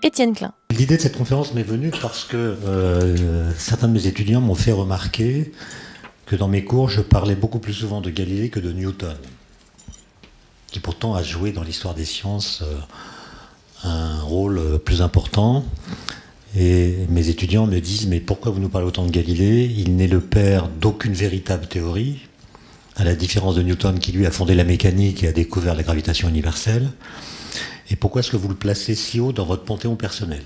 Étienne Klein. L'idée de cette conférence m'est venue parce que certains de mes étudiants m'ont fait remarquer que dans mes cours, je parlais beaucoup plus souvent de Galilée que de Newton, qui pourtant a joué dans l'histoire des sciences un rôle plus important. Et mes étudiants me disent « Mais pourquoi vous nous parlez autant de Galilée? Il n'est le père d'aucune véritable théorie, à la différence de Newton qui lui a fondé la mécanique et a découvert la gravitation universelle. Et pourquoi est-ce que vous le placez si haut dans votre panthéon personnel ?»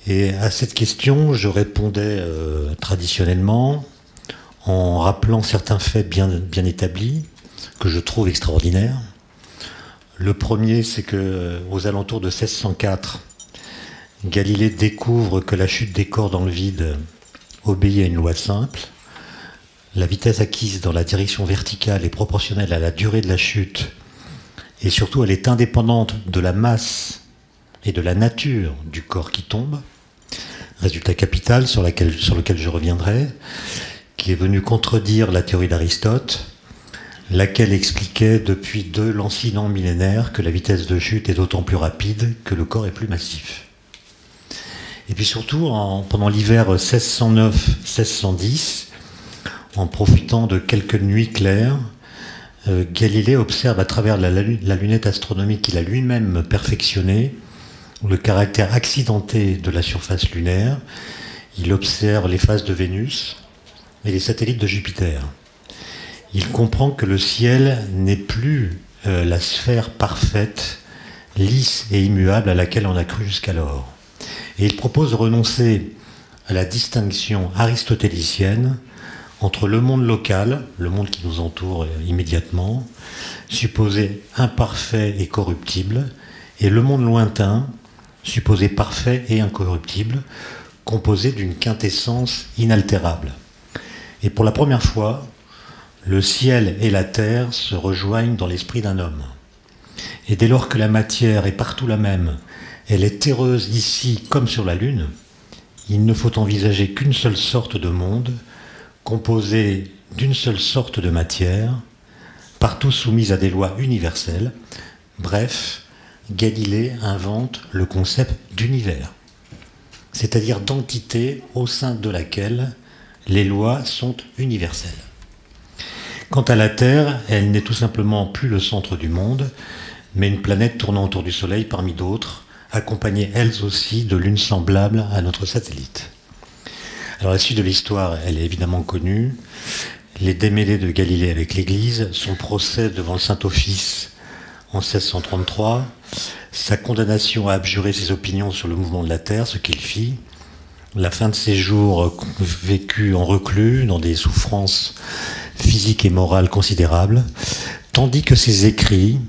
Et à cette question, je répondais traditionnellement en rappelant certains faits bien établis, que je trouve extraordinaires. Le premier, c'est qu'aux alentours de 1604, Galilée découvre que la chute des corps dans le vide obéit à une loi simple. La vitesse acquise dans la direction verticale est proportionnelle à la durée de la chute, et surtout elle est indépendante de la masse et de la nature du corps qui tombe. Résultat capital sur lequel je reviendrai, qui est venu contredire la théorie d'Aristote, laquelle expliquait depuis deux lancinants millénaires que la vitesse de chute est d'autant plus rapide que le corps est plus massif. Et puis surtout, pendant l'hiver 1609-1610, en profitant de quelques nuits claires, Galilée observe à travers la lunette astronomique qu'il a lui-même perfectionnée le caractère accidenté de la surface lunaire. Il observe les phases de Vénus et les satellites de Jupiter. Il comprend que le ciel n'est plus la sphère parfaite, lisse et immuable à laquelle on a cru jusqu'alors. Et il propose de renoncer à la distinction aristotélicienne entre le monde local, le monde qui nous entoure immédiatement, supposé imparfait et corruptible, et le monde lointain, supposé parfait et incorruptible, composé d'une quintessence inaltérable. Et pour la première fois, le ciel et la terre se rejoignent dans l'esprit d'un homme. Et dès lors que la matière est partout la même, elle est terreuse ici comme sur la Lune, il ne faut envisager qu'une seule sorte de monde, composé d'une seule sorte de matière, partout soumise à des lois universelles. Bref, Galilée invente le concept d'univers, c'est-à-dire d'entité au sein de laquelle les lois sont universelles. Quant à la Terre, elle n'est tout simplement plus le centre du monde, mais une planète tournant autour du Soleil parmi d'autres, accompagnées elles aussi de lunes semblables à notre satellite. Alors la suite de l'histoire, elle est évidemment connue. Les démêlés de Galilée avec l'Église, son procès devant le Saint-Office en 1633, sa condamnation à abjurer ses opinions sur le mouvement de la Terre, ce qu'il fit, la fin de ses jours vécus en reclus, dans des souffrances physiques et morales considérables, tandis que ses écrits,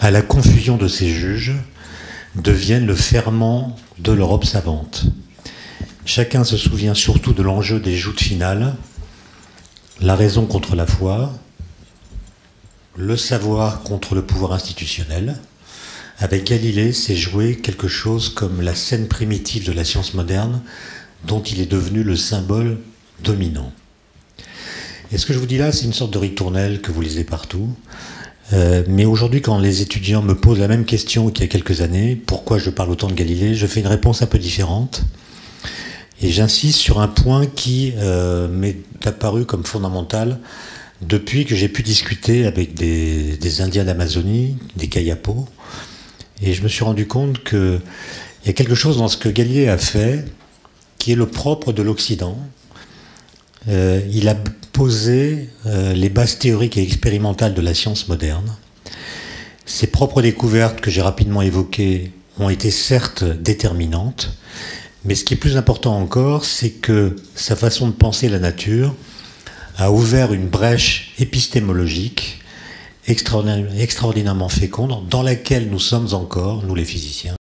à la confusion de ses juges, deviennent le ferment de l'Europe savante. Chacun se souvient surtout de l'enjeu des joutes finales, la raison contre la foi, le savoir contre le pouvoir institutionnel. Avec Galilée, c'est joué quelque chose comme la scène primitive de la science moderne, dont il est devenu le symbole dominant. Et ce que je vous dis là, c'est une sorte de ritournelle que vous lisez partout. Mais aujourd'hui, quand les étudiants me posent la même question qu'il y a quelques années, pourquoi je parle autant de Galilée, je fais une réponse un peu différente. Et j'insiste sur un point qui m'est apparu comme fondamental depuis que j'ai pu discuter avec des Indiens d'Amazonie, des Kayapos. Et je me suis rendu compte qu'il y a quelque chose dans ce que Galilée a fait qui est le propre de l'Occident. Il a posé les bases théoriques et expérimentales de la science moderne. Ses propres découvertes que j'ai rapidement évoquées ont été certes déterminantes, mais ce qui est plus important encore, c'est que sa façon de penser la nature a ouvert une brèche épistémologique extraordinairement féconde dans laquelle nous sommes encore, nous les physiciens,